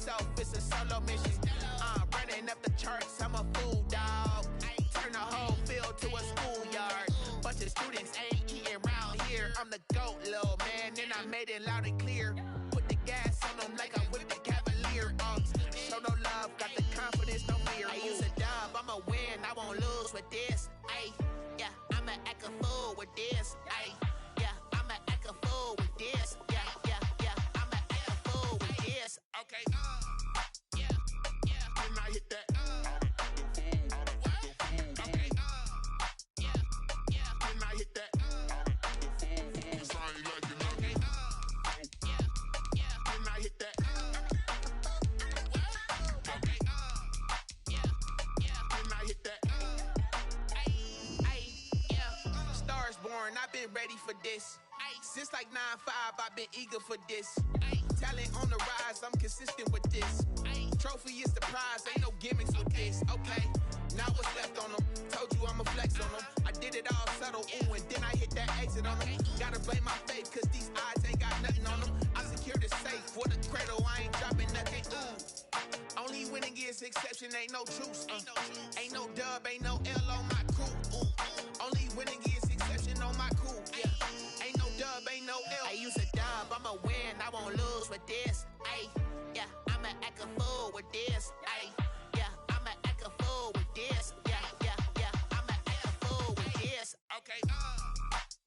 myself, it's a solo mission. Running up the charts, I'm a fool, dog. Turn the whole field to a schoolyard. Bunch of students ain't eating round here. I'm the GOAT, little man, and I made it loud and clear. Put the gas on them like I whipped the Cavalier. Show no love, got the confidence, no fear. I use a dub, I'ma win, I won't lose with this. Yeah, I'ma act a fool with this. Yeah, I'ma act a fool with this. Yeah, I'ma act a fool with this. Okay, yeah, when I hit that. Okay, yeah, when I hit that. Cause I ain't like it. Okay, yeah, when I hit that. Okay, yeah, when I hit that. Yeah, stars born, I've been ready for this. Since like 9-5, I've been eager for this. Talent on the rise, I'm consistent with this. Trophy is the prize, ain't no gimmicks with this. Okay, now what's left on them? Told you I'ma flex on them. I did it all subtle, ooh, and then I hit that exit on them. Gotta blame my faith, cause these odds ain't got nothing on them. I secured the safe for the cradle, I ain't dropping nothing, ooh. Only winning is exception, ain't no truce. Ain't no dub, ain't no L on my crew. Only winning is exception on my crew. Yeah, ain't no dub, ain't no L. I use a dub, I'ma win, I won't lose with this. Yeah, I'ma act a fool with this. Yeah, I'ma act a fool with this. Yeah, I'ma act a fool with this. Okay,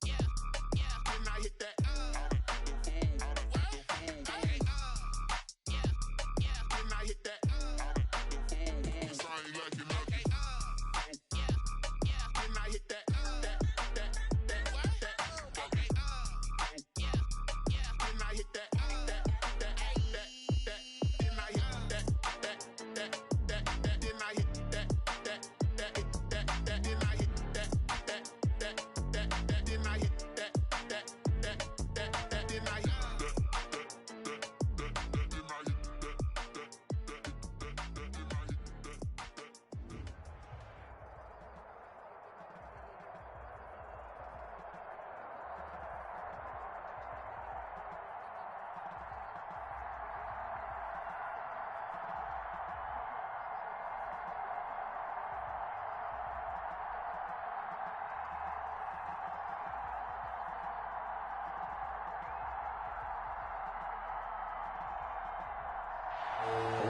yeah, when I hit that. Okay, yeah, when I hit that. Cause I ain't like it. Okay, yeah, when I hit that. Okay, yeah, when I hit that.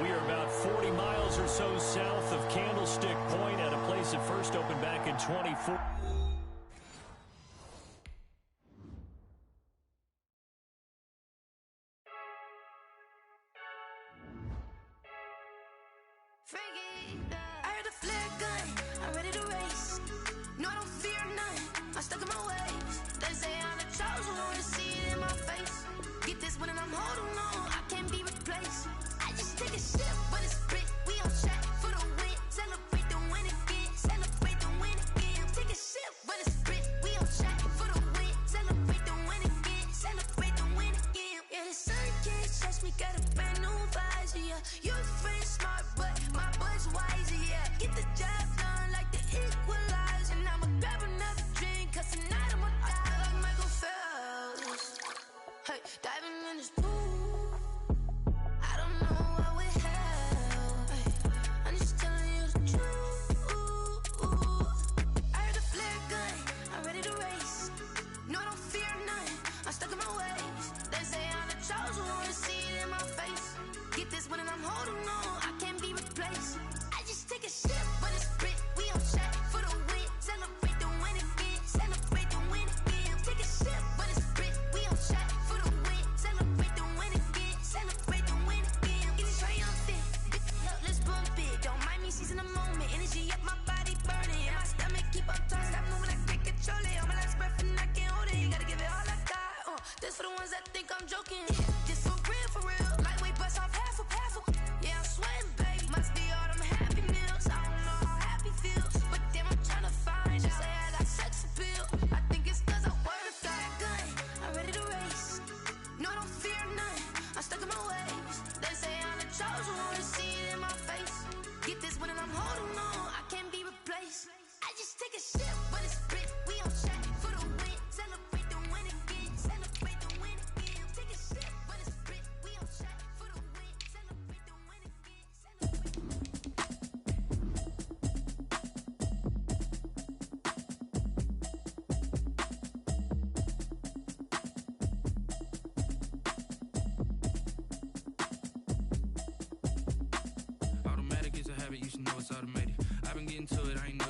We are about 40 miles or so south of Candlestick Point at a place that first opened back in 24. I heard a flare gun, I'm ready to race. No, I don't fear none, I'm stuck in my ways. They say I'm the chosen one, see it in my face. Get this one and I'm holding on, I can't be replaced. I just take a sip, but it's split. We on track for the win. Celebrate the win again, celebrate the win again. Take a sip, but it's split. We on track for the win. Celebrate the win again, celebrate the win again. Yeah, the sun can't touch me, got a brand new visor. Yeah, your friend smart, but my bud's wiser. Yeah, get the job done like the equalizer. And I'ma grab another drink, cause tonight I'm a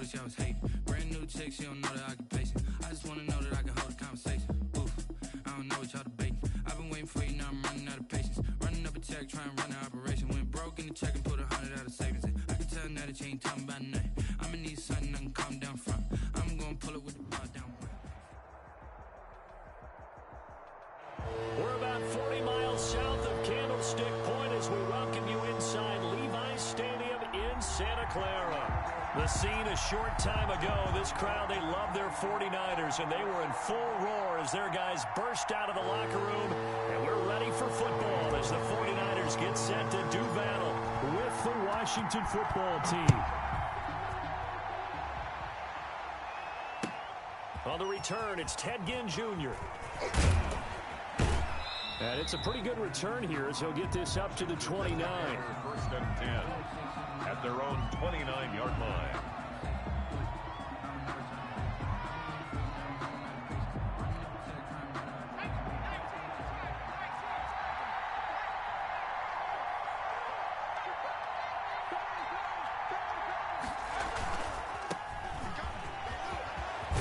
told you I was hating. Brand new chick, she don't know the occupation. I just wanna know that I can hold a conversation. Oof, I don't know what y'all debating. I've been waiting for you, now I'm running out of patience. Running up a check, trying to run an operation. Went broke in the check and put 100 out of savings in. I can tell now that you ain't talking about nothing. I'ma need something I can calm down from. I'm gonna pull it with the bar down. We're about 40 miles south of Candlestick Point as we welcome you inside Levi's Stadium in Santa Clara. The scene a short time ago, this crowd, they love their 49ers, and they were in full roar as their guys burst out of the locker room, and we're ready for football as the 49ers get set to do battle with the Washington football team. On the return, it's Ted Ginn Jr. And it's a pretty good return here as he'll get this up to the 29. First and 10 at their own 29-yard line.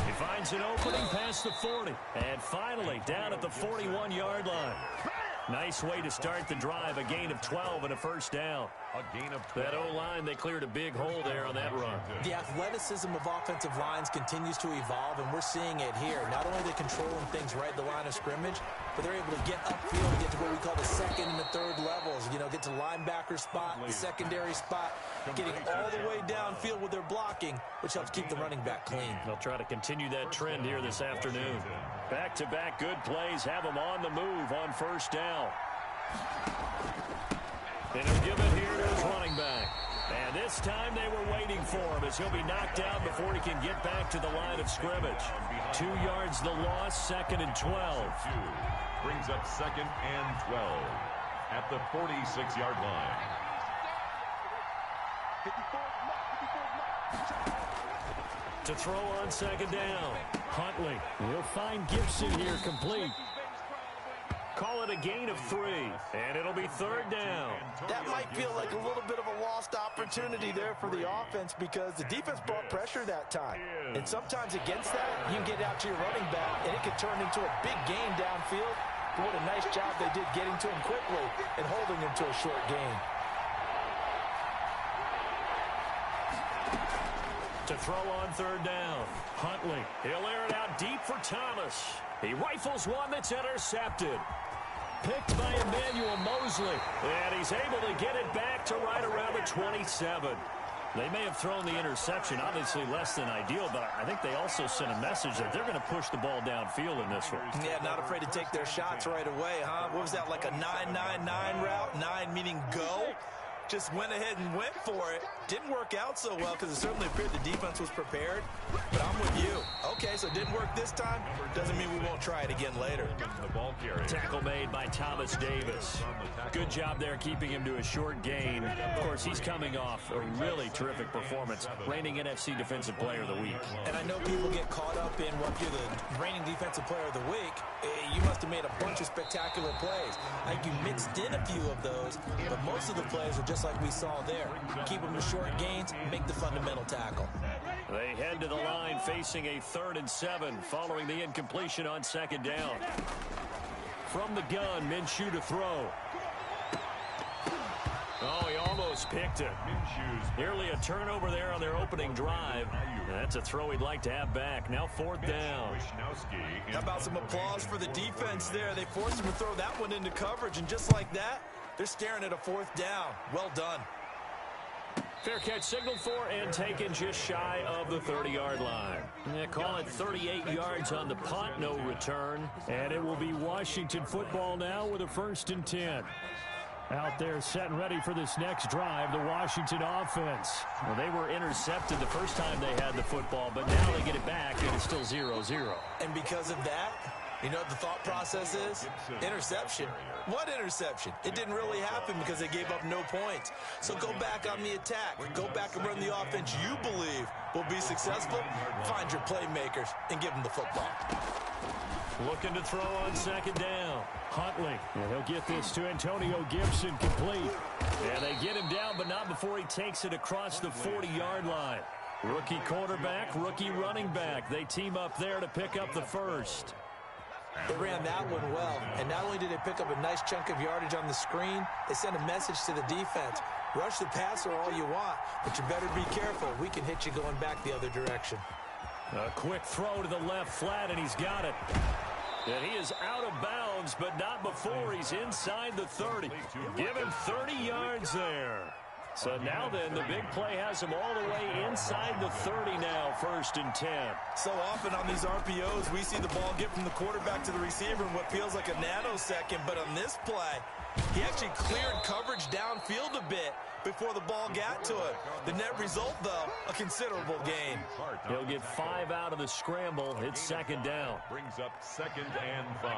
He finds an opening past the 40. And finally, down at the 41-yard line. Nice way to start the drive. A gain of 12 and a first down. A gain of 12. That O-line, they cleared a big hole there on that run. The athleticism of offensive lines continues to evolve, and we're seeing it here. Not only are they controlling things right at the line of scrimmage, but they're able to get upfield and get to what we call the second and the third levels. You know, get to linebacker spot, the secondary spot, getting all the way downfield with their blocking, which helps keep the running back clean. They'll try to continue that trend here this afternoon. Back-to-back good plays have them on the move on first down. And he'll give it here to his running back. And this time they were waiting for him as he'll be knocked down before he can get back to the line of scrimmage. 2 yards the loss, second and 12. Brings up second and 12 at the 46-yard line. To throw on second down. Huntley. He'll find Gibson here complete. Call it a gain of 3, and it'll be third down. That might feel like a little bit of a lost opportunity there for the offense because the defense brought pressure that time. And sometimes against that, you can get out to your running back, and it can turn into a big gain downfield. But what a nice job they did getting to him quickly and holding him to a short gain. To throw on third down. Huntley. He'll air it out deep for Thomas. He rifles one that's intercepted. Picked by Emmanuel Mosley. And he's able to get it back to right around the 27. They may have thrown the interception, obviously less than ideal, but I think they also sent a message that they're going to push the ball downfield in this one. Yeah, not afraid to take their shots right away, huh? What was that, like a 9-9-9 route? 9 meaning go? Just went ahead and went for it. Didn't work out so well because it certainly appeared the defense was prepared. But I'm with you. Okay, so it didn't work this time. Doesn't mean we won't try it again later. Tackle made by Thomas Davis. Good job there keeping him to a short gain. Of course, he's coming off a really terrific performance. Reigning NFC Defensive Player of the Week. And I know people get caught up in what you're the reigning Defensive Player of the Week. You must have made a bunch of spectacular plays. I think you mixed in a few of those, but most of the plays are just like we saw there. Keep them to short gains, make the fundamental tackle. They head to the line facing a 3rd and 7 following the incompletion on second down. From the gun, Minshew to throw. Oh, he almost picked it. Nearly a turnover there on their opening drive. That's a throw he'd like to have back. Now 4th down. How about some applause for the defense there? They forced him to throw that one into coverage, and just like that, they're staring at a 4th down. Well done. Fair catch signaled for and taken just shy of the 30-yard line. Yeah, call it 38 yards on the punt, no return. And it will be Washington football now with a 1st and 10. Out there set and ready for this next drive, the Washington offense. Well, they were intercepted the first time they had the football, but now they get it back and it's still 0-0. And because of that, you know what the thought process is? Interception. What interception? It didn't really happen because they gave up no points. So go back on the attack. Go back and run the offense you believe will be successful. Find your playmakers and give them the football. Looking to throw on second down. Huntley. And he'll get this to Antonio Gibson complete. And they get him down, but not before he takes it across the 40-yard line. Rookie quarterback, rookie running back. They team up there to pick up the first. They ran that one well, and not only did they pick up a nice chunk of yardage on the screen, they sent a message to the defense. Rush the passer all you want, but you better be careful. We can hit you going back the other direction. A quick throw to the left flat, and he's got it. And he is out of bounds, but not before he's inside the 30. Give him 30 yards there. So now then, the big play has him all the way inside the 30 now, 1st and 10. So often on these RPOs, we see the ball get from the quarterback to the receiver in what feels like a nanosecond. But on this play, he actually cleared coverage downfield a bit before the ball got to it. The net result, though, a considerable gain. He'll get 5 out of the scramble. It's 2nd down. Brings up 2nd and 5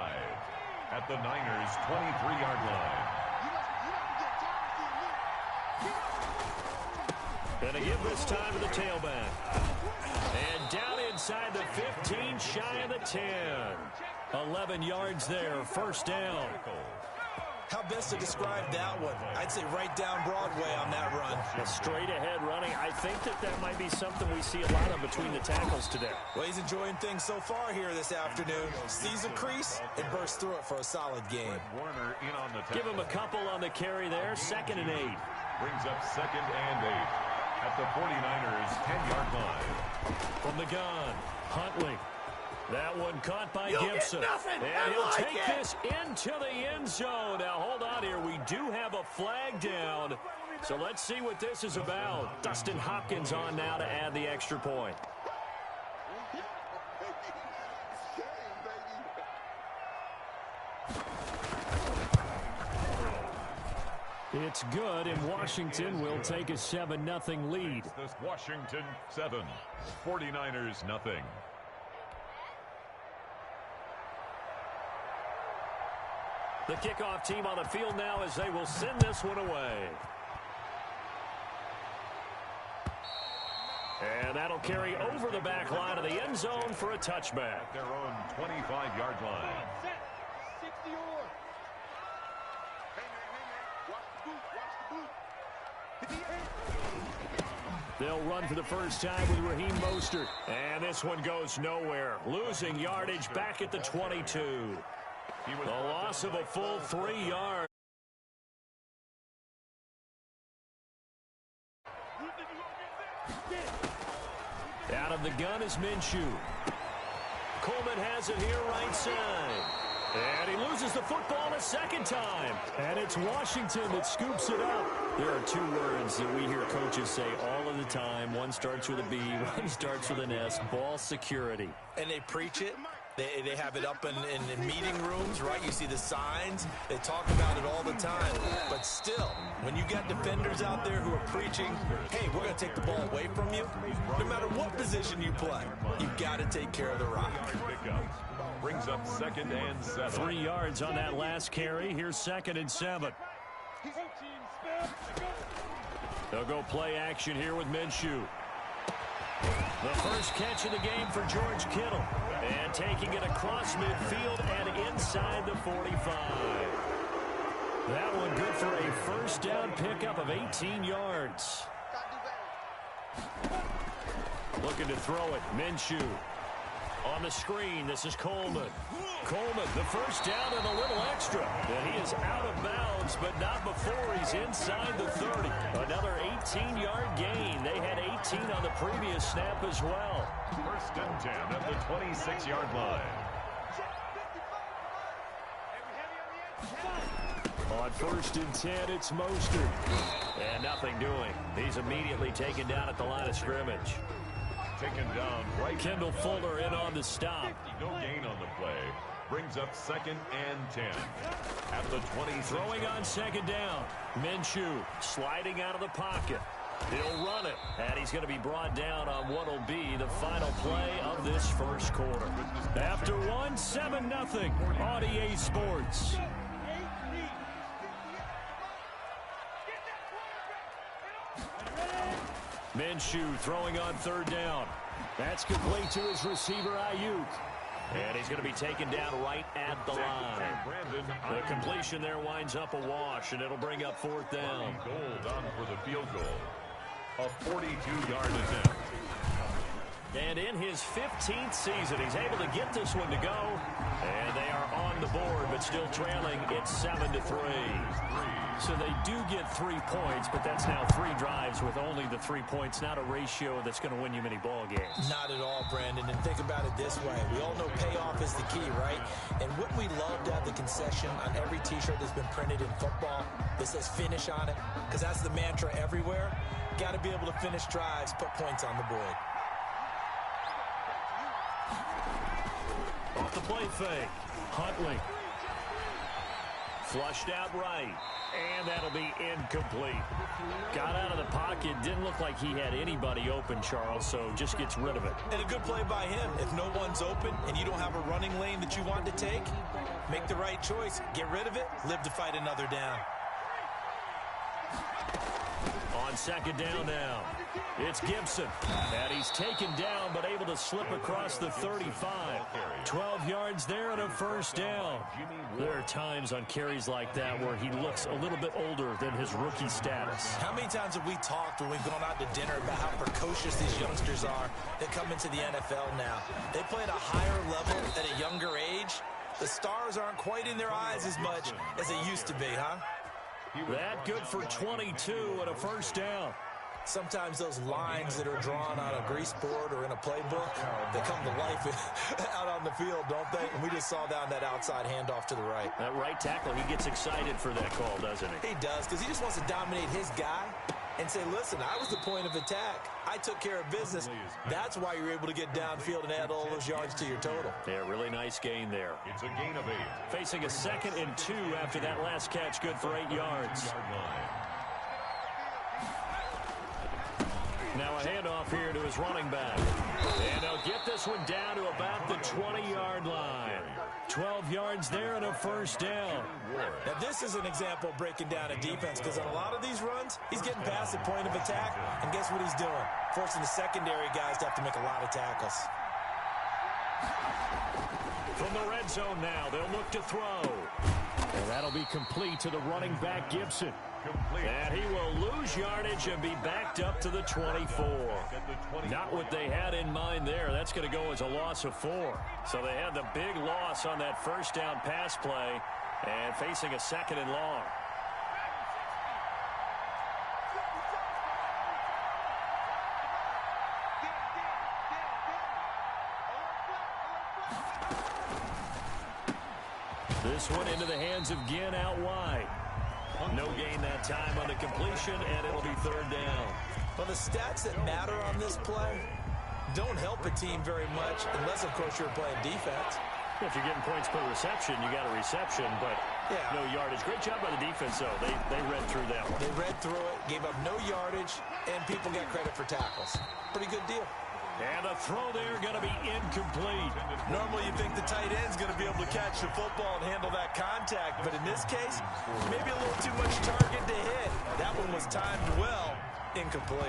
at the Niners' 23-yard line. Gonna give this time to the tailback. And down inside the 15, shy of the 10. 11 yards there, 1st down. How best to describe that one? I'd say right down Broadway on that run. A straight ahead running. I think that might be something we see a lot of between the tackles today. Well, he's enjoying things so far here this afternoon. Sees a crease and bursts through it for a solid game. Give him a couple on the carry there. 2nd and 8. Brings up 2nd and 8 at the 49ers' 10-yard line. From the gun, Huntley. That one caught by Gibson. And he'll take this into the end zone. Now, hold on here. We do have a flag down. So let's see what this is about. Dustin Hopkins on now to add the extra point. It's good, and Washington will take a 7-0 lead. This Washington 7, 49ers nothing. The kickoff team on the field now as they will send this one away. And that'll carry over the back line of the end zone for a touchback. At their own 25-yard line. They'll run for the first time with Raheem Mostert. And this one goes nowhere. Losing yardage back at the 22. The loss of a full 3 yards. Out of the gun is Minshew. Coleman has it here right side. And he loses the football a second time. And it's Washington that scoops it up. There are 2 words that we hear coaches say all of the time. One starts with a B, one starts with an S. Ball security. And they preach it. They have it up in meeting rooms, right? You see the signs. They talk about it all the time. But still, when you got defenders out there who are preaching, hey, we're going to take the ball away from you, no matter what position you play, you've got to take care of the rock. Brings up 2nd and 7. 3 yards on that last carry. Here's 2nd and 7. They'll go play action here with Minshew. The first catch of the game for George Kittle. And taking it across midfield and inside the 45. That one good for a first down pickup of 18 yards. Looking to throw it. Minshew. On the screen, this is Coleman. Coleman, the first down and a little extra. And he is out of bounds, but not before he's inside the 30. Another 18-yard gain. They had 18 on the previous snap as well. 1st and 10 at the 26-yard line. On 1st and 10, it's Mostert. And nothing doing. He's immediately taken down at the line of scrimmage. Taken down right. Kendall Fuller in on the stop. No gain on the play. Brings up 2nd and 10 at the 20. Throwing on 2nd down. Minshew sliding out of the pocket. He'll run it. And he's going to be brought down on what will be the final play of this first quarter. After 7-0 on EA Sports. Minshew throwing on 3rd down. That's complete to his receiver, Ayuk. And he's going to be taken down right at the line. The completion there winds up a wash, and it'll bring up 4th down. Goal down for the field goal. a 42-yard attempt. And in his 15th season, he's able to get this one to go. And they are on the board, but still trailing. It's 7-3. So they do get 3 points, but that's now 3 drives with only the 3 points. Not a ratio that's going to win you many ball games. Not at all, Brandon. And think about it this way. We all know payoff is the key, right? And wouldn't we love to have the concession on every T-shirt that's been printed in football that says finish on it? Because that's the mantra everywhere. Got to be able to finish drives, put points on the board. Off the play fake. Huntley. Flushed out right. And that'll be incomplete. Got out of the pocket. Didn't look like he had anybody open, Charles, so just gets rid of it. And a good play by him. If no one's open and you don't have a running lane that you want to take, make the right choice. Get rid of it. Live to fight another down. On second down now, it's Gibson. And he's taken down, but able to slip across the 35. 12 yards there and a first down. There are times on carries like that where he looks a little bit older than his rookie status. How many times have we talked when we've gone out to dinner about how precocious these youngsters are that come into the NFL now? They play at a higher level at a younger age. The stars aren't quite in their eyes as much as they used to be, huh? That good for 22 and a first down. Sometimes those lines that are drawn on a grease board or in a playbook, they come to life out on the field, don't they? And we just saw down that outside handoff to the right. That right tackle, he gets excited for that call, doesn't he? He does, because he just wants to dominate his guy and say, listen, I was the point of attack. I took care of business. That's why you're able to get downfield and add all those yards to your total. Yeah, really nice gain there. It's a gain of 8. Facing a 2nd and 2 after that last catch, good for 8 yards. Now a handoff here to his running back. And they'll get this one down to about the 20-yard line. 12 yards there and a first down. Now this is an example of breaking down a defense, because on a lot of these runs, he's getting past the point of attack, and guess what he's doing? Forcing the secondary guys to have to make a lot of tackles. From the red zone now, they'll look to throw. And that'll be complete to the running back, Gibson. And he will lose yardage and be backed up to the 24. Not what they had in mind there. That's going to go as a loss of 4. So they had the big loss on that first down pass play and facing a 2nd and long. This one into the hands of Ginn out wide. No gain that time on the completion, and it'll be 3rd down. Well, the stats that matter on this play don't help a team very much, unless, of course, you're playing defense. If you're getting points per reception, you got a reception, but no yardage. Great job by the defense, though. They read through that one. They read through it, gave up no yardage, and people got credit for tackles. Pretty good deal. And a throw there going to be incomplete. Normally you think the tight end's going to be able to catch the football and handle that contact, but in this case, maybe a little too much target to hit. That one was timed well. Incomplete.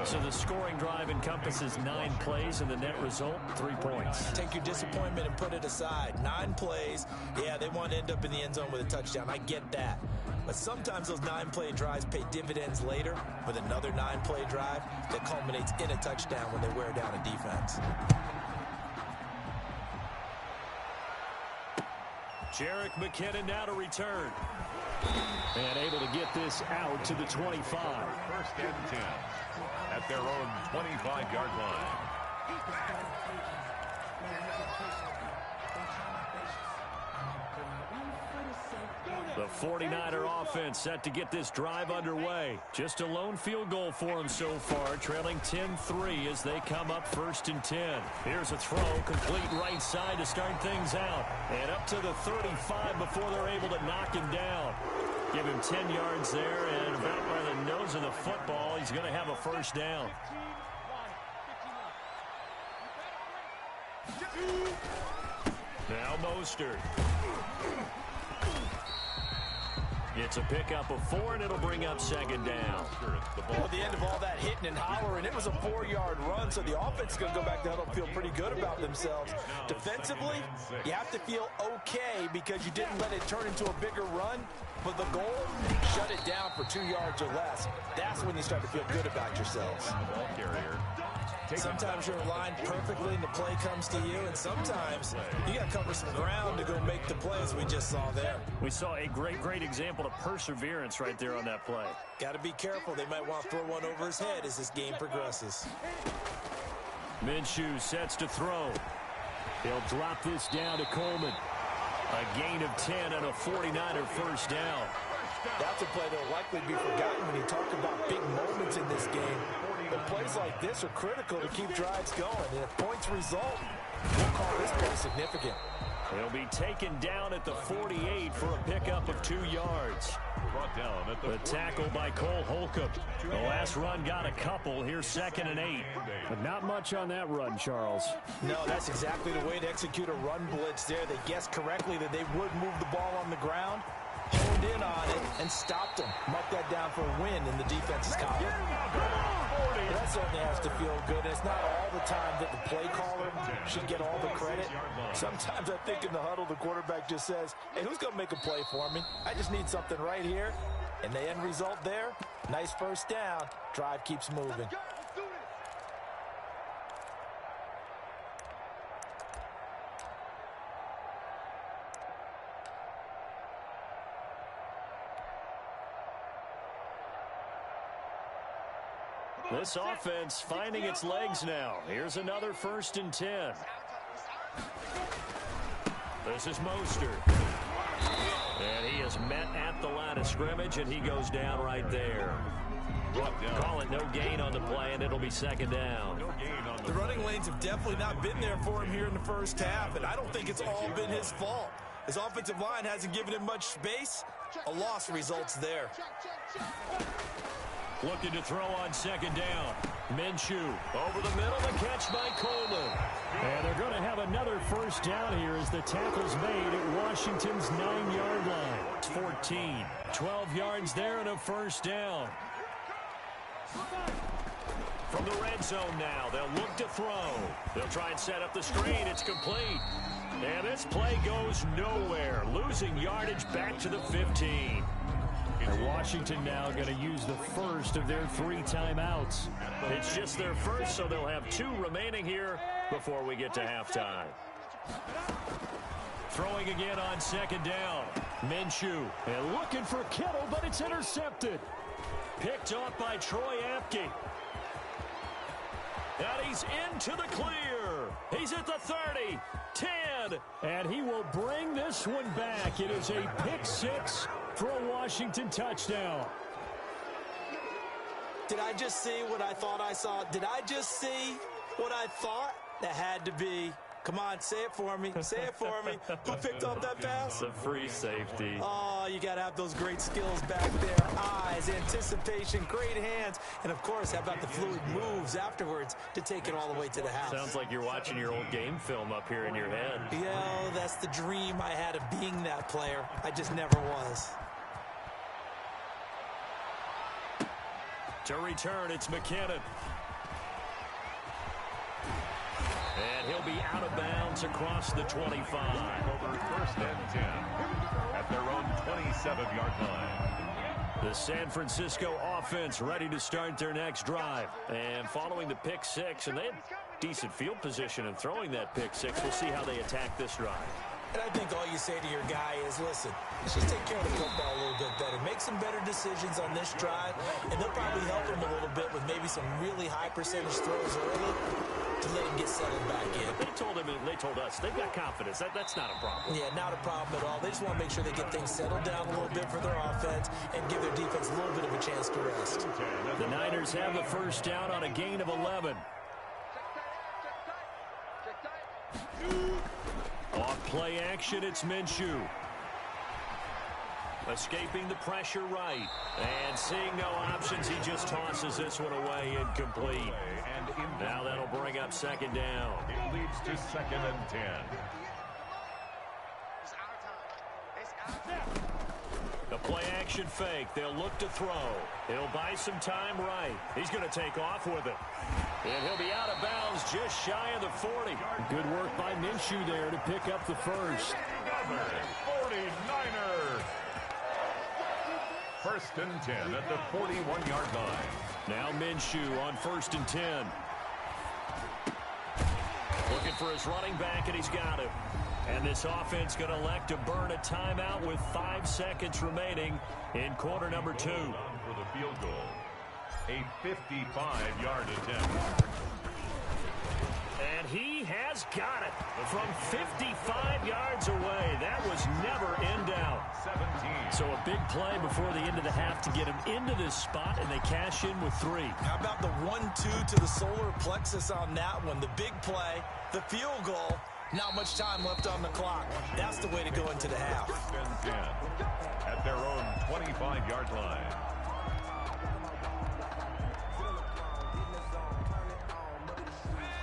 So the scoring drive encompasses 9 plays, and the net result, 3 points. Take your disappointment and put it aside. 9 plays. Yeah, they want to end up in the end zone with a touchdown. I get that. But sometimes those 9-play drives pay dividends later with another 9-play drive that culminates in a touchdown when they wear down a defense. Jerick McKinnon now to return. And able to get this out to the 25. 1st and 10 at their own 25-yard line. The 49er offense set to get this drive underway. Just a lone field goal for them so far, trailing 10-3 as they come up 1st and 10. Here's a throw, complete right side to start things out. And up to the 35 before they're able to knock him down. Give him 10 yards there, and about by the nose of the football, he's going to have a first down. Now Mostert. It's a pickup of 4, and it'll bring up second down. At the end of all that hitting and hollering, it was a 4-yard run, so the offense is going to go back to huddle and feel pretty good about themselves. Defensively, you have to feel okay because you didn't let it turn into a bigger run, but the goal, shut it down for 2 yards or less. That's when you start to feel good about yourselves. Ball carrier. Sometimes you're aligned perfectly and the play comes to you, and sometimes you got to cover some ground to go make the plays we just saw there. We saw a great example of perseverance right there on that play. Got to be careful. They might want to throw one over his head as this game progresses. Minshew sets to throw. He'll drop this down to Coleman. A gain of 10 and a 49er first down. That's a play that will likely be forgotten when you talk about big moments in this game. But plays like this are critical to keep drives going. And if points result, we'll call this play significant. He'll be taken down at the 48 for a pickup of 2 yards. Brought down at the tackle by Cole Holcomb. The last run got a couple. Here's 2nd and 8. But not much on that run, Charles. No, that's exactly the way to execute a run blitz there. They guessed correctly that they would move the ball on the ground, honed in on it, and stopped them. Mark that down for a win in the defense's column. That certainly has to feel good. It's not all the time that the play caller should get all the credit. Sometimes I think in the huddle, the quarterback just says, hey, who's going to make a play for me? I just need something right here. And the end result there, nice first down. Drive keeps moving. This offense finding its legs now. Here's another 1st and 10. This is Mostert. And he is met at the line of scrimmage, and he goes down right there. Call it no gain on the play, and it'll be 2nd down. The running lanes have definitely not been there for him here in the first half, and I don't think it's all been his fault. His offensive line hasn't given him much space. A loss results there. Looking to throw on 2nd down. Minshew over the middle, the catch by Coleman. And they're going to have another first down here as the tackle's made at Washington's 9-yard line. It's 14. 12 yards there and a first down. From the red zone now, they'll look to throw. They'll try and set up the screen. It's complete. And this play goes nowhere. Losing yardage back to the 15. And Washington now going to use the first of their 3 timeouts. It's just their first, so they'll have 2 remaining here before we get to halftime. Throwing again on 2nd down. Minshew. And looking for Kittle, but it's intercepted. Picked off by Troy Apke. And he's into the clear. He's at the 30, 10, and he will bring this one back. It is a pick 6 for a Washington touchdown. Did I just see what I thought I saw? Did I just see what I thought? That had to be. Come on, say it for me. Say it for me. Who picked up that pass? The free safety. Oh, you got to have those great skills back there. Eyes, anticipation, great hands. And, of course, how about the fluid moves afterwards to take it all the way to the house? Sounds like you're watching your old game film up here in your head. Yeah, that's the dream I had of being that player. I just never was. To return, it's McKinnon. And he'll be out of bounds across the 25. Over 1st and 10 at their own 27-yard line. The San Francisco offense ready to start their next drive. And following the pick 6, and they had decent field position in throwing that pick 6. We'll see how they attack this drive. And I think all you say to your guy is, listen, let's just take care of the football a little bit better. Make some better decisions on this drive, and they'll probably help him a little bit with maybe some really high percentage throws early to let him get settled back in. They told him, they told us, they've got confidence. That's not a problem. Yeah, not a problem at all. They just want to make sure they get things settled down a little bit for their offense and give their defense a little bit of a chance to rest. The Niners have the first down on a gain of 11. Off play action, it's Minshew. Escaping the pressure right. And seeing no options, he just tosses this one away, incomplete. Now that'll bring up 2nd down. It leads to 2nd and 10. The play-action fake. They'll look to throw. He'll buy some time right. He's going to take off with it. And he'll be out of bounds just shy of the 40. Good work by Minshew there to pick up the first. 49ers. First and 10 at the 41-yard line. Now Minshew on 1st and 10. Looking for his running back, and he's got it. And this offense going to elect to burn a timeout with 5 seconds remaining in quarter number 2. For the field goal. A 55-yard attempt. And he has got it from 55 yards away. That was never in doubt. 17. So a big play before the end of the half to get him into this spot, and they cash in with 3. How about the 1-2 to the solar plexus on that one? The big play, the field goal. Not much time left on the clock. That's the way to go into the half. First and 10 at their own 25-yard line.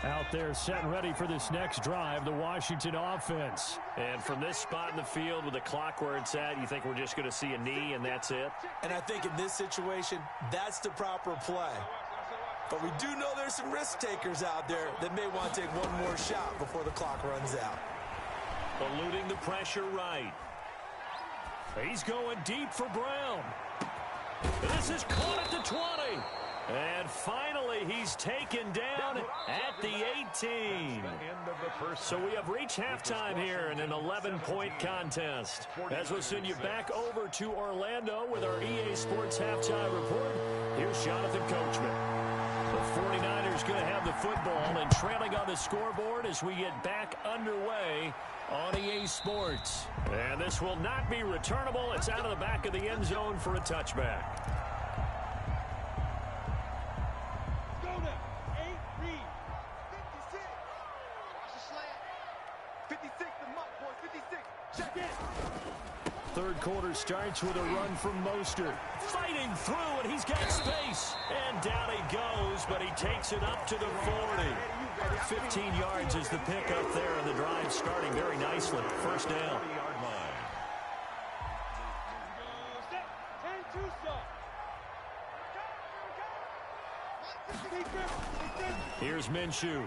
Out there set and ready for this next drive, the Washington offense. And from this spot in the field with the clock where it's at, you think we're just going to see a knee and that's it? And I think in this situation, that's the proper play. But we do know there's some risk takers out there that may want to take one more shot before the clock runs out. Eluding the pressure right. He's going deep for Brown. This is caught at the 20. And finally, he's taken down at the 18. So we have reached halftime here in an 11-point contest. As we'll send you back over to Orlando with our EA Sports Halftime Report, here's Jonathan Coachman. The 49ers going to have the football and trailing on the scoreboard as we get back underway on EA Sports. And this will not be returnable. It's out of the back of the end zone for a touchback. Third quarter starts with a run from Mostert. Fighting through, and he's got space. And down he goes, but he takes it up to the 40. 15 yards is the pick up there, and the drive starting very nicely. First down. Here's Minshew.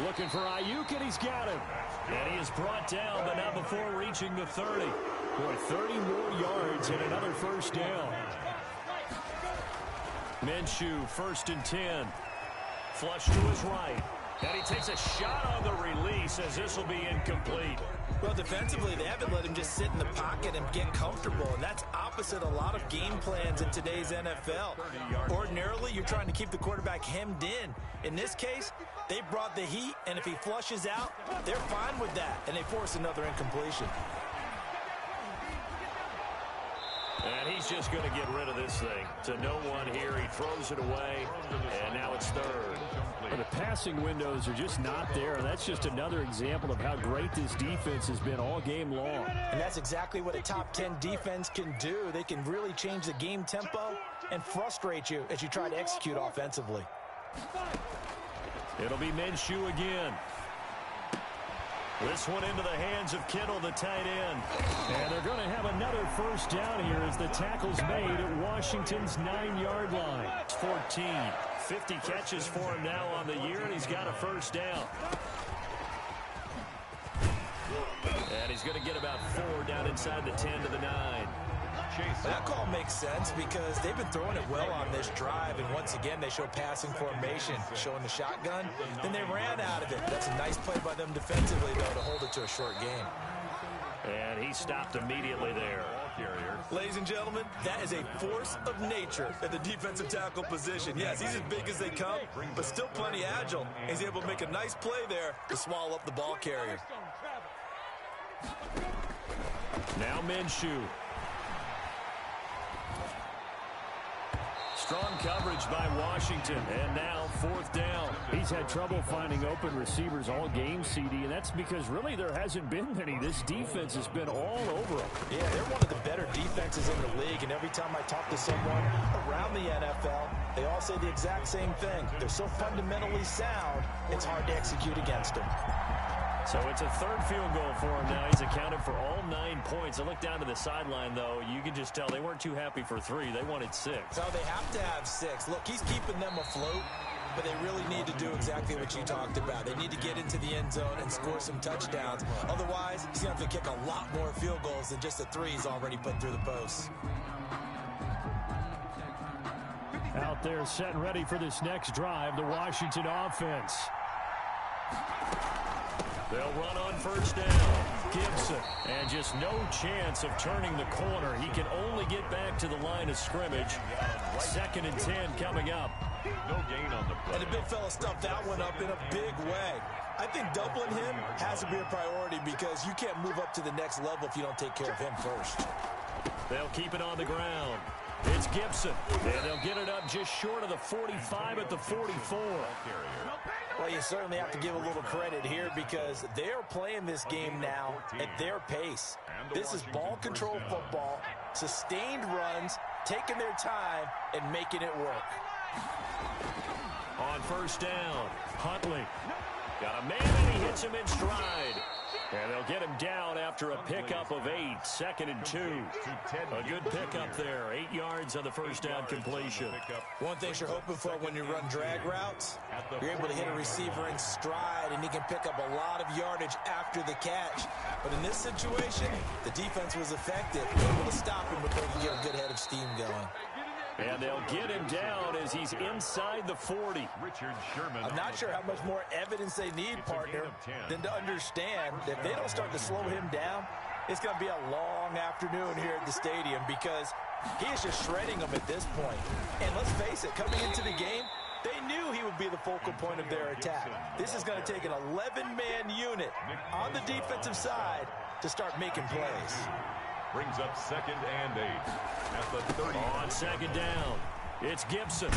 Looking for Ayuk, and he's got him. And he is brought down, but not before reaching the 30. Boy, 30 more yards and another first down. Minshew, 1st and 10. Flush to his right. And he takes a shot on the release as this will be incomplete. Well, defensively, they haven't let him just sit in the pocket and get comfortable, and that's opposite a lot of game plans in today's NFL. Ordinarily, you're trying to keep the quarterback hemmed in. In this case, they brought the heat, and if he flushes out, they're fine with that, and they force another incompletion. And he's just going to get rid of this thing. To no one here. He throws it away, and now it's 3rd. Well, the passing windows are just not there. That's just another example of how great this defense has been all game long. And that's exactly what a top 10 defense can do. They can really change the game tempo and frustrate you as you try to execute offensively. It'll be Minshew again. This one into the hands of Kittle, the tight end. And they're going to have another first down here as the tackle's made at Washington's 9-yard line. It's 14. 50 catches for him now on the year, and he's got a first down. And he's going to get about 4 down inside the 10 to the 9. That call makes sense because they've been throwing it well on this drive, and once again they show passing formation, showing the shotgun. Then they ran out of it. That's a nice play by them defensively, though, to hold it to a short game. And he stopped immediately there. Ladies and gentlemen, that is a force of nature at the defensive tackle position. Yes, he's as big as they come, but still plenty agile. He's able to make a nice play there to swallow up the ball carrier. Now Minshew. Strong coverage by Washington, and now 4th down. He's had trouble finding open receivers all game, CD, and that's because really there hasn't been many. This defense has been all over them. Yeah, they're one of the better defenses in the league, and every time I talk to someone around the NFL, they all say the exact same thing. They're so fundamentally sound, it's hard to execute against them. So it's a third field goal for him now. He's accounted for all 9 points. I look down to the sideline, though. You can just tell they weren't too happy for 3. They wanted 6. So they have to have 6. Look, he's keeping them afloat, but they really need to do exactly what you talked about. They need to get into the end zone and score some touchdowns. Otherwise, he's going to have to kick a lot more field goals than just the 3 he's already put through the posts. Out there set and ready for this next drive, the Washington offense. They'll run on first down. Gibson. And just no chance of turning the corner. He can only get back to the line of scrimmage. 2nd and 10 coming up. No gain on the play. And the big fella stuffed that one up in a big way. I think doubling him has to be a priority because you can't move up to the next level if you don't take care of him first. They'll keep it on the ground. It's Gibson. And they'll get it up just short of the 45 at the 44. Well, you certainly have to give a little credit here because they're playing this game now at their pace. This is ball control football, sustained runs, taking their time, and making it work. On first down, Huntley. Got a man and he hits him in stride. And they'll get him down after a pickup of 8. 2nd and 2. A good pickup there. 8 yards on the first down completion. One thing you're hoping for when you run drag routes, you're able to hit a receiver in stride, and he can pick up a lot of yardage after the catch. But in this situation, the defense was effective, able to stop him before he could get a good head of steam going. And they'll get him down as he's inside the 40. I'm not sure how much more evidence they need, partner, than to understand that if they don't start to slow him down, it's going to be a long afternoon here at the stadium because he is just shredding them at this point. And let's face it, coming into the game, they knew he would be the focal point of their attack. This is going to take an 11-man unit on the defensive side to start making plays. Brings up 2nd and 8 at the 30. On 2nd down, it's Gibson.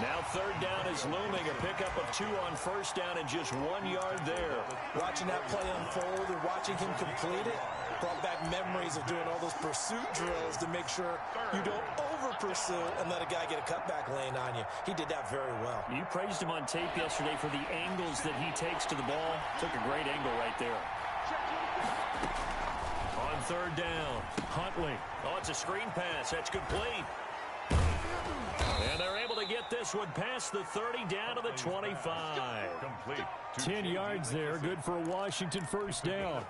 Now 3rd down is looming. A pickup of 2 on first down and just 1 yard there. Watching that play unfold and watching him complete it brought back memories of doing all those pursuit drills to make sure you don't over-pursue and let a guy get a cutback lane on you. He did that very well. You praised him on tape yesterday for the angles that he takes to the ball. Took a great angle right there. On 3rd down, Huntley. Oh, it's a screen pass. That's complete. And they're able to get this one past the 30 down to the 25. Complete. 10 yards there. Good for a Washington first down.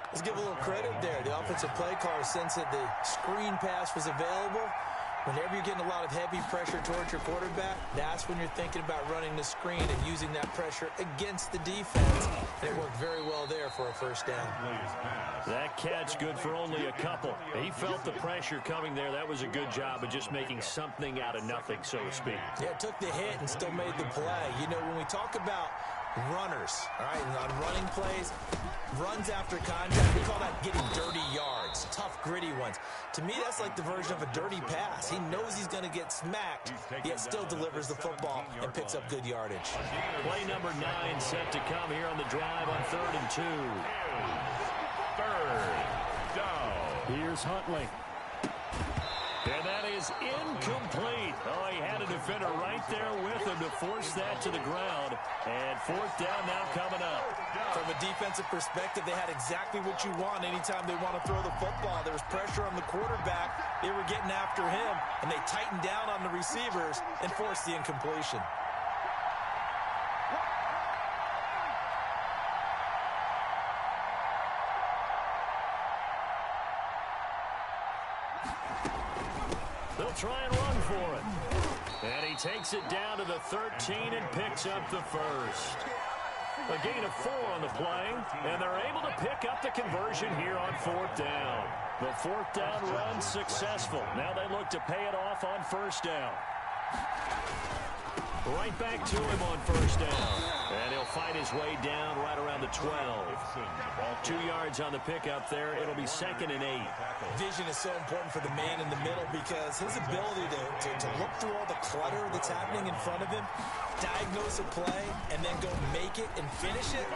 Let's give a little credit there. The offensive play caller sensed that the screen pass was available. Whenever you're getting a lot of heavy pressure towards your quarterback, that's when you're thinking about running the screen and using that pressure against the defense. And it worked very well there for a first down. That catch good for only a couple. He felt the pressure coming there. That was a good job of just making something out of nothing, so to speak. Yeah, took the hit and still made the play. You know, when we talk about runners, all right, and on running plays, runs after contact, we call that getting dirty yards, tough, gritty ones. To me, that's like the version of a dirty pass. He knows he's going to get smacked, yet still delivers the football and picks up good yardage. Play number 9 set to come here on the drive on 3rd and 2. 3rd down. Here's Huntley. And that is incomplete. Oh, he had a defender right there with him to force that to the ground. And 4th down now coming up. From a defensive perspective, they had exactly what you want anytime they want to throw the football. There was pressure on the quarterback. They were getting after him, and they tightened down on the receivers and forced the incompletion. They'll try and run for it. And he takes it down to the 13 and picks up the first. A gain of 4 on the play, and they're able to pick up the conversion here on 4th down. The 4th down run successful. Now they look to pay it off on first down. Right back to him on first down. And he'll fight his way down right around the 12. 2 yards on the pickup there. It'll be 2nd and 8. Vision is so important for the man in the middle because his ability to look through all the clutter that's happening in front of him, diagnose a play, and then go make it and finish it.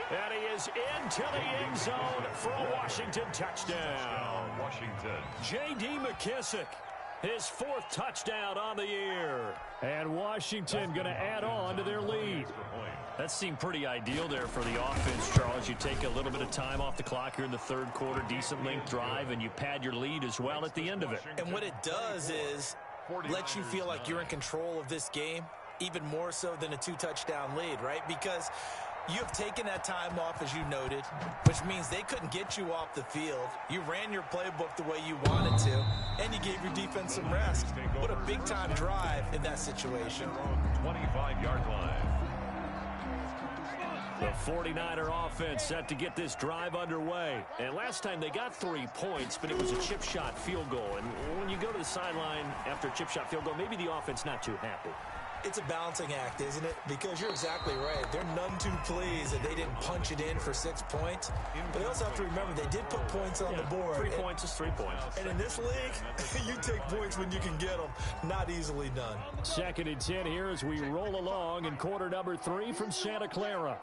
And he is into the end zone for a Washington touchdown. Washington. J.D. McKissick. His 4th touchdown on the year. And Washington going to add on to their lead. That seemed pretty ideal there for the offense, Charles. You take a little bit of time off the clock here in the 3rd quarter, decent length drive, and you pad your lead as well at the end of it. And what it does is let you feel like you're in control of this game, even more so than a 2-touchdown lead, right? Because you have taken that time off, as you noted, which means they couldn't get you off the field. You ran your playbook the way you wanted to, and you gave your defense some rest. What a big-time drive in that situation. 25-yard line. The 49er offense set to get this drive underway. And last time they got 3 points, but it was a chip shot field goal. And when you go to the sideline after a chip shot field goal, maybe the offense not too happy. It's a balancing act, isn't it? Because you're exactly right. They're none too pleased that they didn't punch it in for 6 points. But they also have to remember they did put points on the board. 3 points is 3 points. And in this league, you take points when you can get them. Not easily done. 2nd and 10 here as we roll along in quarter number 3 from Santa Clara.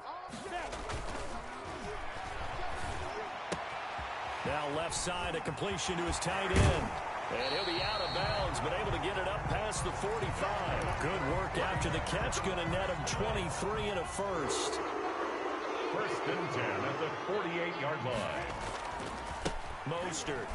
Now left side, a completion to his tight end. And he'll be out of bounds, but able to get it up past the 45. Good work after the catch. Going to net him 23 and a first. 1st and 10 at the 48-yard line. Mostert.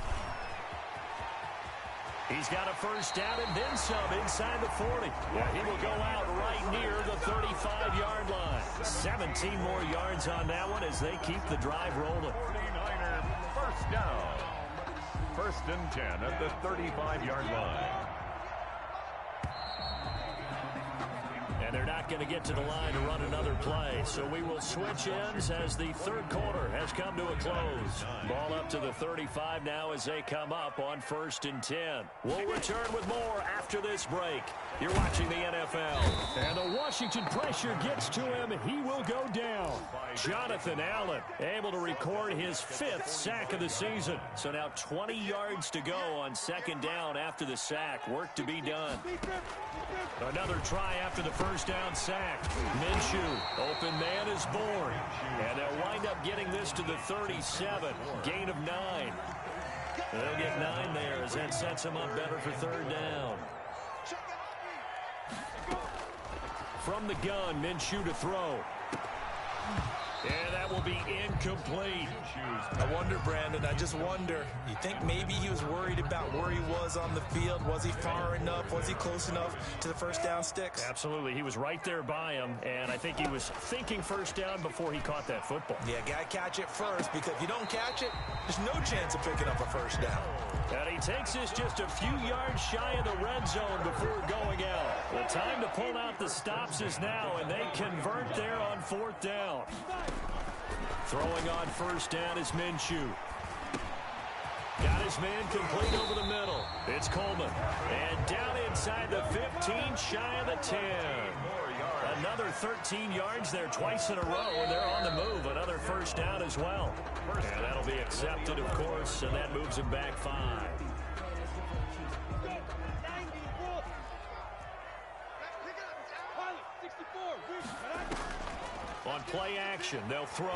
He's got a first down and then some inside the 40. Yeah, he will go out right near the 35-yard line. 17 more yards on that one as they keep the drive rolling. 49er first down. 1st and 10 at the 35-yard line. And they're not going to get to the line to run another play. So we will switch ends as the 3rd quarter has come to a close. Ball up to the 35 now as they come up on 1st and 10. We'll return with more after this break. You're watching the NFL. And the Washington pressure gets to him. He will go down. Jonathan Allen able to record his 5th sack of the season. So now 20 yards to go on 2nd down after the sack. Work to be done. Another try after the first down sack. Minshew, open man is born. And they'll wind up getting this to the 37. Gain of 9. They'll get 9 there as that sets them up better for 3rd down. From the gun, Minshew to throw. And that will be incomplete. I wonder, Brandon, I just wonder. You think maybe he was worried about where he was on the field? Was he far enough? Was he close enough to the first down sticks? Absolutely. He was right there by him, and I think he was thinking first down before he caught that football. Yeah, got to catch it first, because if you don't catch it, there's no chance of picking up a first down. And he takes us just a few yards shy of the red zone before going out. The time to pull out the stops is now, and they convert there on 4th down. Throwing on first down is Minshew. Got his man complete over the middle. It's Coleman. And down inside the 15, shy of the 10. Another 13 yards there twice in a row, and they're on the move. Another first down as well. And that'll be accepted, of course, and that moves him back 5. On play action, they'll throw.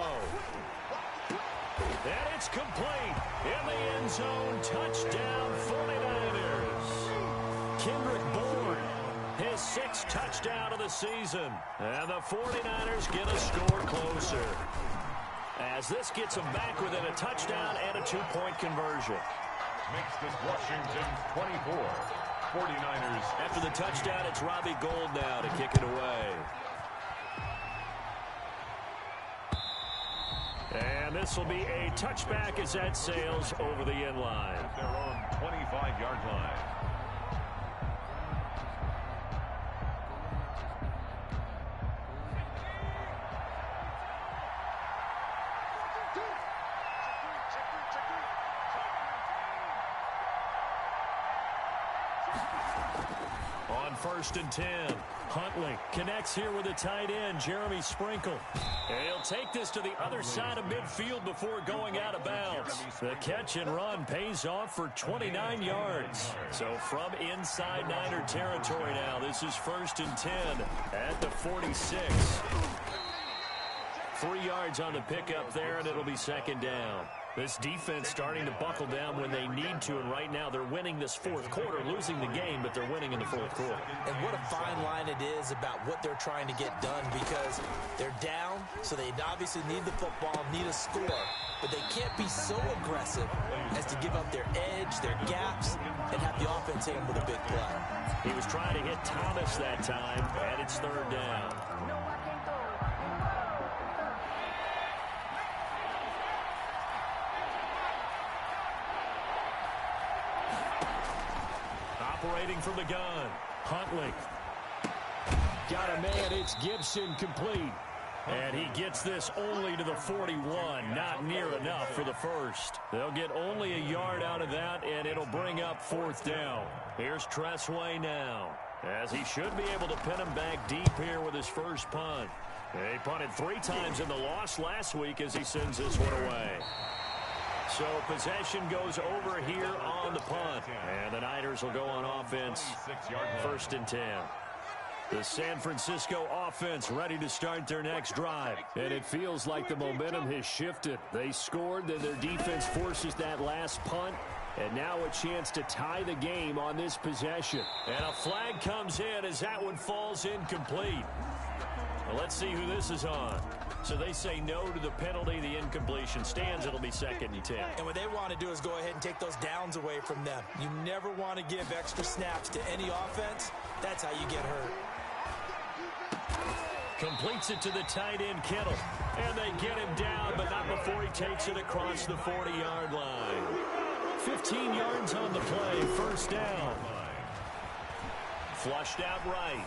And it's complete. In the end zone, touchdown 49ers. Kendrick Bourne, his 6th touchdown of the season. And the 49ers get a score closer, as this gets them back within a touchdown and a 2-point conversion. Makes this Washington 24. 49ers. After the touchdown, it's Robbie Gould now to kick it away. And this will be a touchback as that sails over the end line. At their own 25-yard line. On 1st and 10, Huntley connects here with a tight end, Jeremy Sprinkle. And he'll take this to the other side of midfield before going out of bounds. The catch and run pays off for 29 yards. So from inside Niner territory now, this is 1st and 10 at the 46. 3 yards on the pickup there, and it'll be 2nd down. This defense starting to buckle down when they need to, and right now they're winning this fourth quarter, losing the game, but they're winning in the fourth quarter. And what a fine line it is about what they're trying to get done, because they're down, so they obviously need the football, need a score, but they can't be so aggressive as to give up their edge, their gaps, and have the offense hit them with a big play. He was trying to hit Thomas that time, and it's third down. Operating from the gun, Huntley. Got a man, it's Gibson, complete. And he gets this only to the 41, not near enough for the first. They'll get only a yard out of that, and it'll bring up fourth down. Here's Tressway now, as he should be able to pin him back deep here with his first punt. He punted 3 times in the loss last week as he sends this one away. So possession goes over here on the punt. And the Niners will go on offense, first and 10. The San Francisco offense ready to start their next drive. And it feels like the momentum has shifted. They scored, then their defense forces that last punt. And now a chance to tie the game on this possession. And a flag comes in as that one falls incomplete. Well, let's see who this is on. So they say no to the penalty. The incompletion stands. It'll be second and 10. And what they want to do is go ahead and take those downs away from them. You never want to give extra snaps to any offense. That's how you get hurt. Completes it to the tight end, Kittle. And they get him down, but not before he takes it across the 40-yard line. 15 yards on the play, first down. Flushed out right.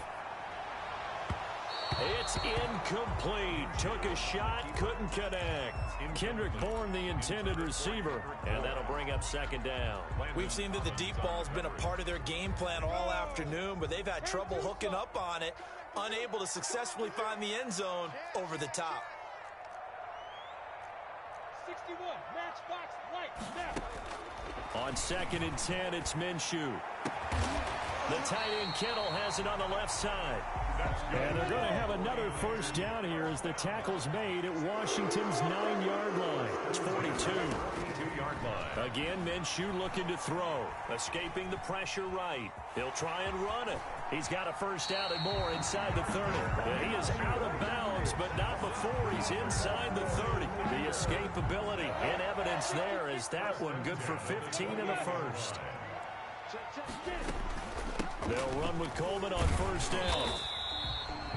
It's incomplete. Took a shot, couldn't connect. Kendrick Bourne, the intended receiver, and that'll bring up second down. We've seen that the deep ball's been a part of their game plan all afternoon, but they've had trouble hooking up on it, unable to successfully find the end zone over the top. 61, match box, right, snap. On second and 10, it's Minshew. The tight end Kittle has it on the left side. And they're going to have another first down here as the tackle's made at Washington's 9-yard line. It's 42. 2-yard line. Again, Minshew looking to throw. Escaping the pressure right. He'll try and run it. He's got a first down and more inside the 30. And he is out of bounds, but not before he's inside the 30. The escapability in evidence there is that one good for 15 in the first. They'll run with Coleman on first down.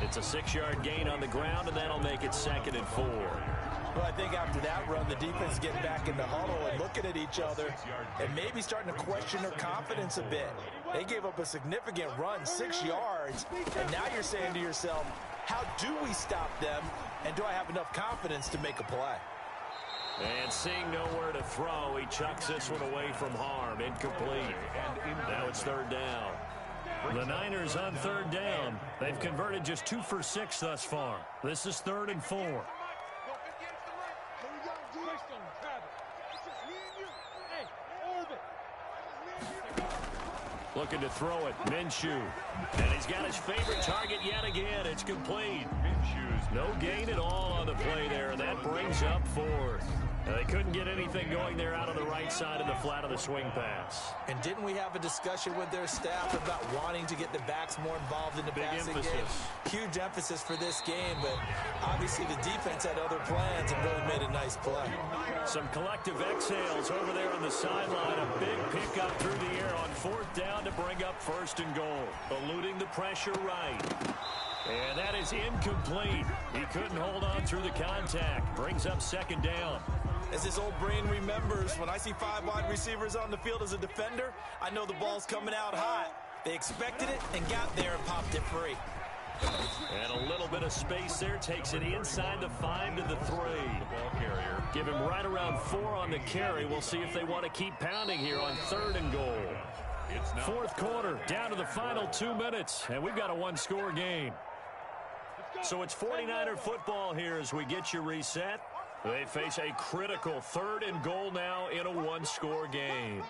It's a 6-yard gain on the ground, and that'll make it second and 4. Well, I think after that run, the defense getting back in the huddle and looking at each other and maybe starting to question their confidence a bit. They gave up a significant run, 6 yards, and now you're saying to yourself, how do we stop them, and do I have enough confidence to make a play? And seeing nowhere to throw, he chucks this one away from harm. Incomplete. Now it's third down. The Niners on third down. They've converted just 2 for 6 thus far. This is third and 4. Looking to throw it, Minshew. And he's got his favorite target yet again. It's complete. Minshew's no gain at all on the play there. That brings up fourth. They couldn't get anything going there out of the right side of the flat of the swing pass. And didn't we have a discussion with their staff about wanting to get the backs more involved in the passing game? Huge emphasis for this game, but obviously the defense had other plans and really made a nice play. Some collective exhales over there on the sideline. A big pickup through the air on fourth down to bring up first and goal. Eluding the pressure right. And that is incomplete. He couldn't hold on through the contact. Brings up second down. As his old brain remembers, when I see 5 wide receivers on the field as a defender, I know the ball's coming out hot. They expected it and got there and popped it free. And a little bit of space there. Takes it inside the 5 to the 3. Give him right around 4 on the carry. We'll see if they want to keep pounding here on third and goal. Fourth quarter, down to the final 2 minutes, and we've got a 1-score game. So it's 49er football here as we get you reset. They face a critical third and goal now in a 1-score game.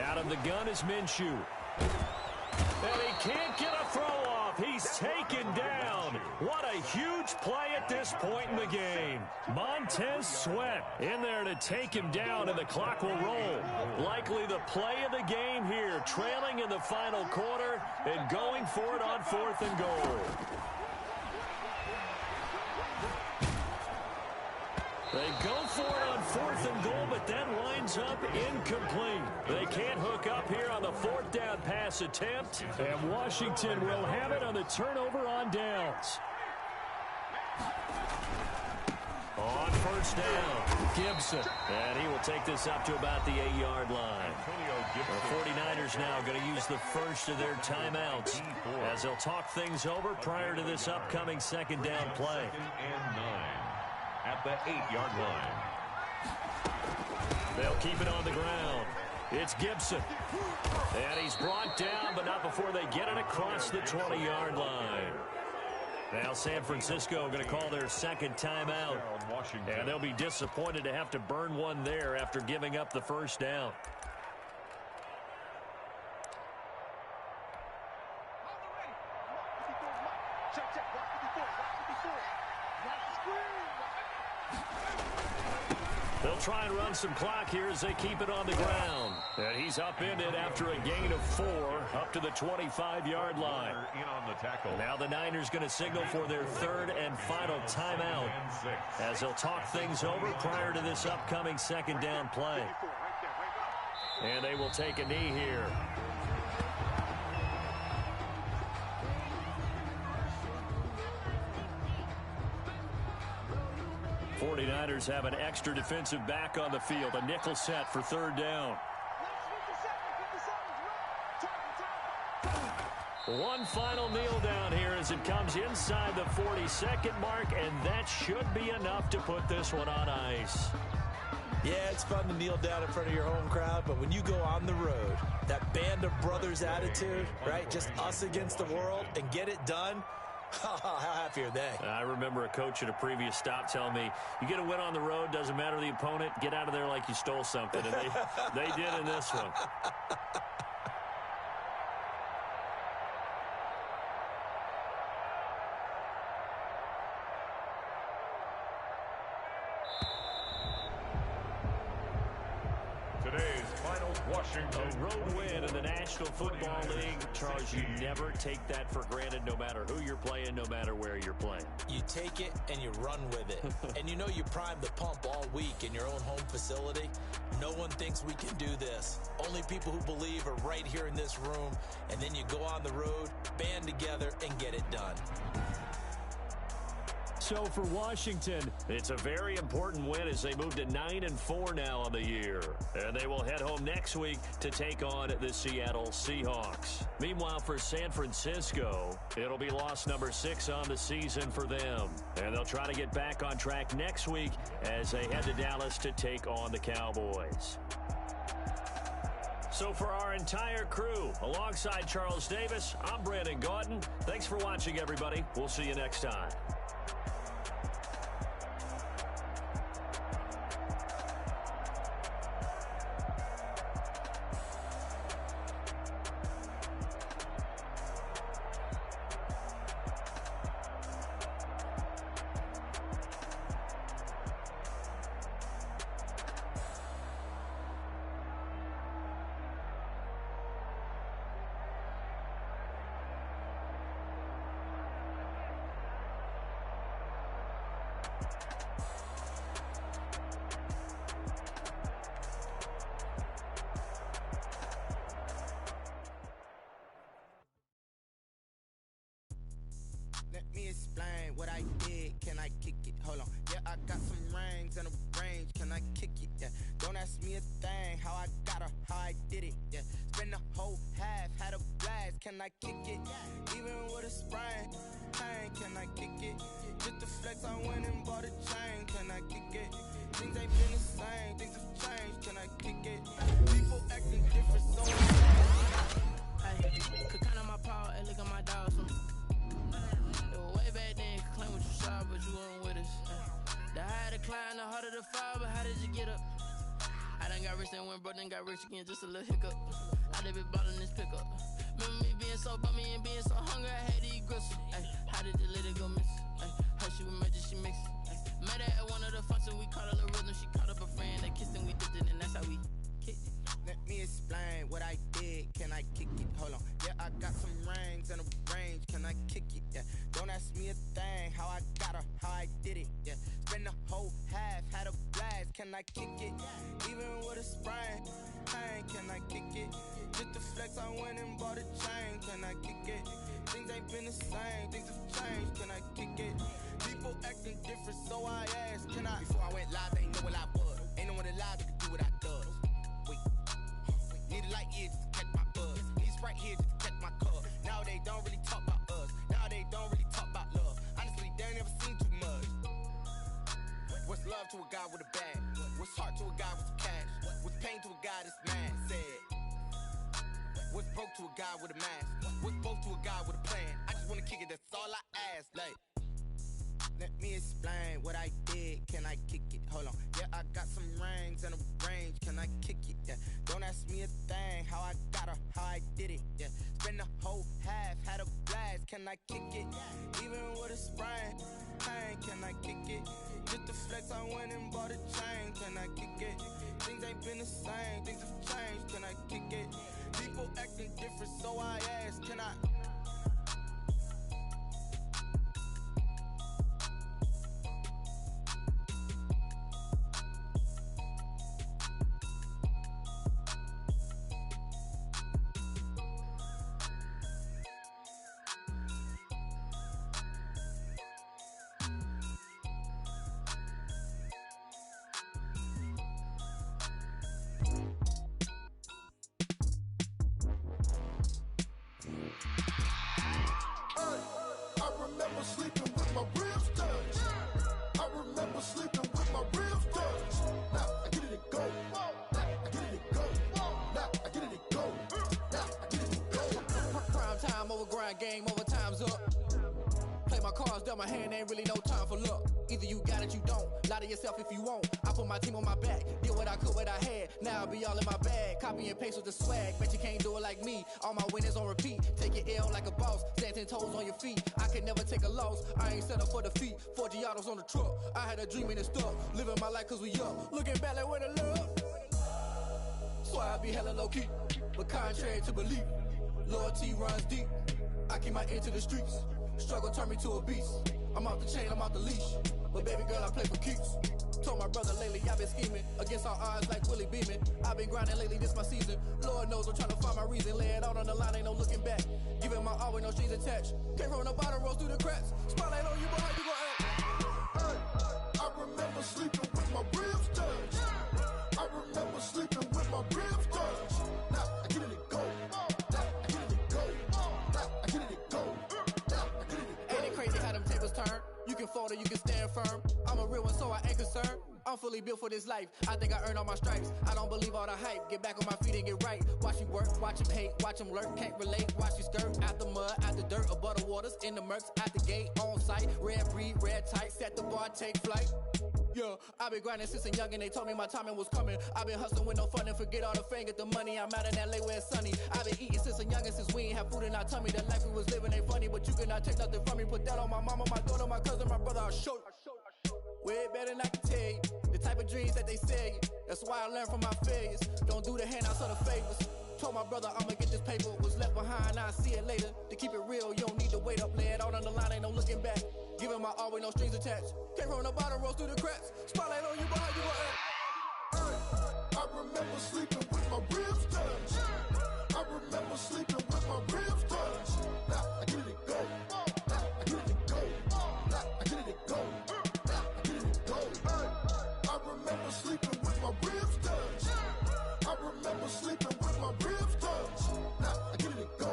Out of the gun is Minshew. And he can't get a throw off. He's taken down. What a huge play at this point in the game. Montez Sweat in there to take him down, and the clock will roll. Likely the play of the game here, trailing in the final quarter and going for it on 4th and goal. They go for it on 4th and goal, but that winds up incomplete. They can't hook up here on the 4th down pass attempt, and Washington will have it on the turnover on downs. On 1st down, Gibson. And he will take this up to about the 8-yard line. The 49ers now going to use the first of their timeouts as they'll talk things over prior to this upcoming 2nd down play. 2nd and 9 at the 8-yard line. They'll keep it on the ground. It's Gibson. And he's brought down, but not before they get it across the 20-yard line. Now San Francisco going to call their 2nd timeout. And they'll be disappointed to have to burn one there after giving up the 1st down. They'll try and run some clock here as they keep it on the ground. And he's upended after a gain of 4 up to the 25-yard line. In on the tackle. Now the Niners going to signal for their 3rd and final timeout as they'll talk things over prior to this upcoming 2nd down play. And they will take a knee here. '49ers have an extra defensive back on the field. A nickel set for 3rd down. One final kneel down here as it comes inside the 40-second mark, and that should be enough to put this one on ice. Yeah, it's fun to kneel down in front of your home crowd, but when you go on the road, that band of brothers attitude, right, just us against the world, and get it done, how happy are they? I remember a coach at a previous stop telling me, you get a win on the road, doesn't matter the opponent, get out of there like you stole something. And they did in this one. Today's final Washington. A road win in the National Football League. Charles, you never take that for granted no matter who you're playing, no matter where you're playing. You take it and you run with it. And you know you primed the pump all week in your own home facility. No one thinks we can do this. Only people who believe are right here in this room. And then you go on the road, band together, and get it done. So for Washington, it's a very important win as they move to 9-4 now on the year. And they will head home next week to take on the Seattle Seahawks. Meanwhile, for San Francisco, it'll be loss number 6 on the season for them. And they'll try to get back on track next week as they head to Dallas to take on the Cowboys. So for our entire crew, alongside Charles Davis, I'm Brandon Gaudin. Thanks for watching, everybody. We'll see you next time. Let me explain what I did. Can I kick it? Hold on. Yeah, I got some rings and a range. Can I kick it? Yeah. Don't ask me a thing. How I got her, how I did it. Yeah. Spend the whole half, had a blast. Can I kick it? Even with a sprain. Pain, can I kick it? Just the flex, I went and bought a chain. Can I kick it? Things ain't been the same. Things have changed. Can I kick it? People acting different, so hey, could count on my power and look at my dogs. Way back then, claim what you saw, but you weren't with us. The higher the climb, the harder the fall, but how did you get up? I done got rich and went broke, then got rich again, just a little hiccup. I done been ballin' this pickup. Remember me being I kick it? Even with a sprain, pain, can I kick it? Just to flex, I went and bought a chain, can I kick it? Things ain't been the same, things have changed, can I kick it? People acting different, so I asked, can I? Before I went live, they ain't know what I was. Ain't no one alive that could do what I does. Wait, need a light here just to catch my buzz. Need Sprite here just to catch my cup. Now they don't really talk about us. Now they don't really talk about love. Honestly, they ain't never seen too much. What's love to a guy with a bag? What's heart to a guy with some cash? What's pain to a guy that's mad? Said. What's broke to a guy with a mask? What's broke to a guy with a plan? I just wanna kick it, that's all I ask. Like, let me explain what I did. Can I kick it? Hold on. Yeah, I got some rings and a range. Can I kick it? Yeah. Don't ask me a thing. How I got her, how I did it. Yeah. Spend the whole half, had a blast. Can I kick it? Even with a sprain, pain. Can I kick it? Just to flex, I went and bought a chain. Can I kick it? Things ain't been the same. Things have changed. Can I kick it? People acting different, so I ask. Can I? Game over, time's up. Play my cards dealt my hand, ain't really no time for luck. Either you got it, you don't. Lie to yourself if you won't. I put my team on my back, did what I could, what I had. Now I'll be all in my bag, copy and paste with the swag. Bet you can't do it like me. All my winners on repeat. Take your L like a boss, stand 10 toes on your feet. I can never take a loss, I ain't set up for defeat. 4 Giottos on the truck, I had a dream and it stuck. Living my life cause we up, looking back like where the love. So I be hella low key, but contrary to belief, loyalty runs deep. I keep my ear to the streets. Struggle turned me to a beast. I'm off the chain, I'm off the leash. But baby girl, I play for keeps. Told my brother lately, I've been scheming against all odds like Willie Beeman. I've been grinding lately, this my season. Lord knows I'm trying to find my reason. Lay it out on the line, ain't no looking back. Giving my all with no strings attached. Came from the bottom, rose through the cracks. Spotlight on you, but how you gon' act? Hey, I remember sleeping with my ribs touched. I remember sleeping with my ribs touched. Now I get it and go. Turn. You can fold or you can stand firm. I'm a real one, so I ain't concerned. I'm fully built for this life. I think I earned all my stripes. I don't believe all the hype. Get back on my feet and get right. Watch me work, watch him hate, watch him lurk. Can't relate, watch you skirt. Out the mud, out the dirt, above the waters, in the murks, out the gate, on site. Red breed, red tight, set the bar, take flight. Yeah, I been grinding since a youngin', they told me my timing was coming. I been hustling with no fun and forget all the fame, get the money. I'm out in LA where it's sunny. I been eating since a youngin', since we ain't have food in our tummy. The life we was living ain't funny, but you cannot take nothing from me. Put that on my mama, my daughter, my cousin, my brother, I'll show you. Way better than I can tell you. The type of dreams that they sell you. That's why I learned from my failures. Don't do the handouts or the favors. Told my brother I'ma get this paper. Was left behind, I'll see it later. To keep it real, you don't need to wait up. Lay it out on the line, ain't no looking back. Giving my all with no strings attached. Came from the bottom, rose through the cracks. Spotlight on you, but how you gon' act? I remember sleeping with my ribs touched. I remember sleeping with my ribs touched. Now I get it and go. Now I get it and go. Now I get it and go. Now I get it and go. I remember sleeping with my ribs touched. I remember sleeping with my ribs touched. Now I get it and go.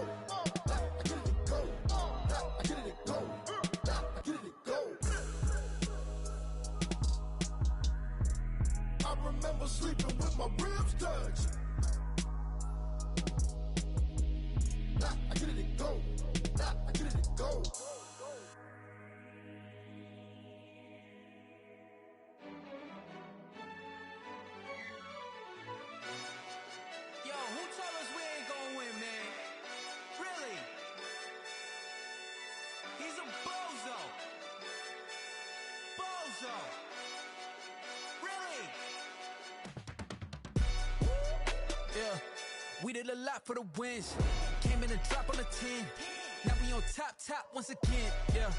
Now I get it and go. Now I get it and go. Now I get it and go. I remember sleeping with my ribs touched. Nah, I get it and go. Nah, I get it and go. Yo, who told us we ain't gonna win, man? Really? He's a bozo. Bozo. Really? Yeah, we did a lot for the wins. Came in a drop on the 10. Now we on top once again. Yeah.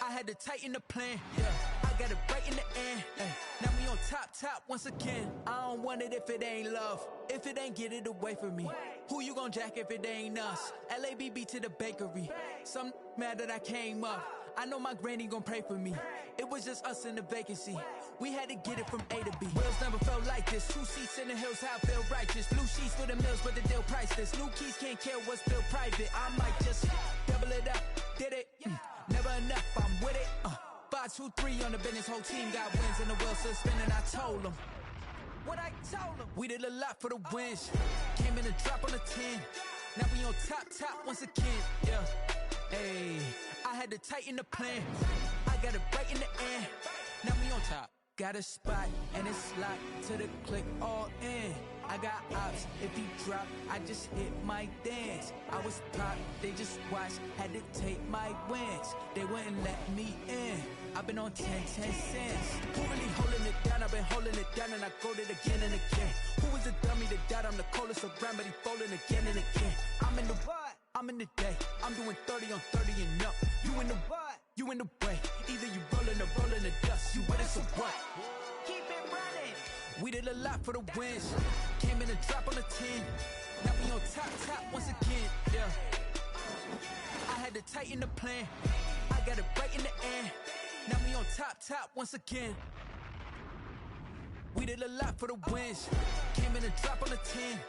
I had to tighten the plan. Yeah. I got it right in the end. Ay, now we on top once again. I don't want it if it ain't love. If it ain't, get it away from me. Who you gon' jack if it ain't us? LABB to the bakery. Some mad that I came up. I know my granny gon' pray for me. It was just us in the vacancy. We had to get it from A to B. Wheels never felt like this. 2 seats in the hills, how I feel righteous. Blue sheets for the mills, but the deal priceless. New keys can't care what's still private. I might just double it up. Did it? Never enough, I'm with it. 5, 2, 3 on the business. Whole team got wins and the wheels still spinning. I told them what I told them. We did a lot for the wins. Came in a drop on the 10. Now we on top once again. Yeah. Hey, I had to tighten the plan. I got it right in the end. Now we on top. Got a spot and it's locked to the click all in. I got ops, if he drop, I just hit my dance. I was pop, they just watched, had to take my wins. They wouldn't let me in. I've been on 10 cents. Who really holding it down? I've been holding it down and I go it again and again. Who was the dummy that died? I'm the coldest around, but he folding again and again. I'm in the what? I'm in the day. I'm doing 30 on 30 and up. You in the what? You in the way. Either you rolling or rolling the dust. You with us or what? Keep it running. We did a lot for the wins. Came in a drop on the 10. Now we on top once again. Yeah. I had to tighten the plan. I got it right in the end. Now we on top once again. We did a lot for the wins. Came in a drop on the 10.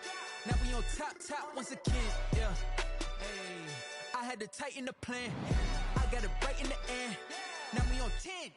Now we on top once again. Yeah. Hey, I had to tighten the plan. I got it right in the end. Now we on 10.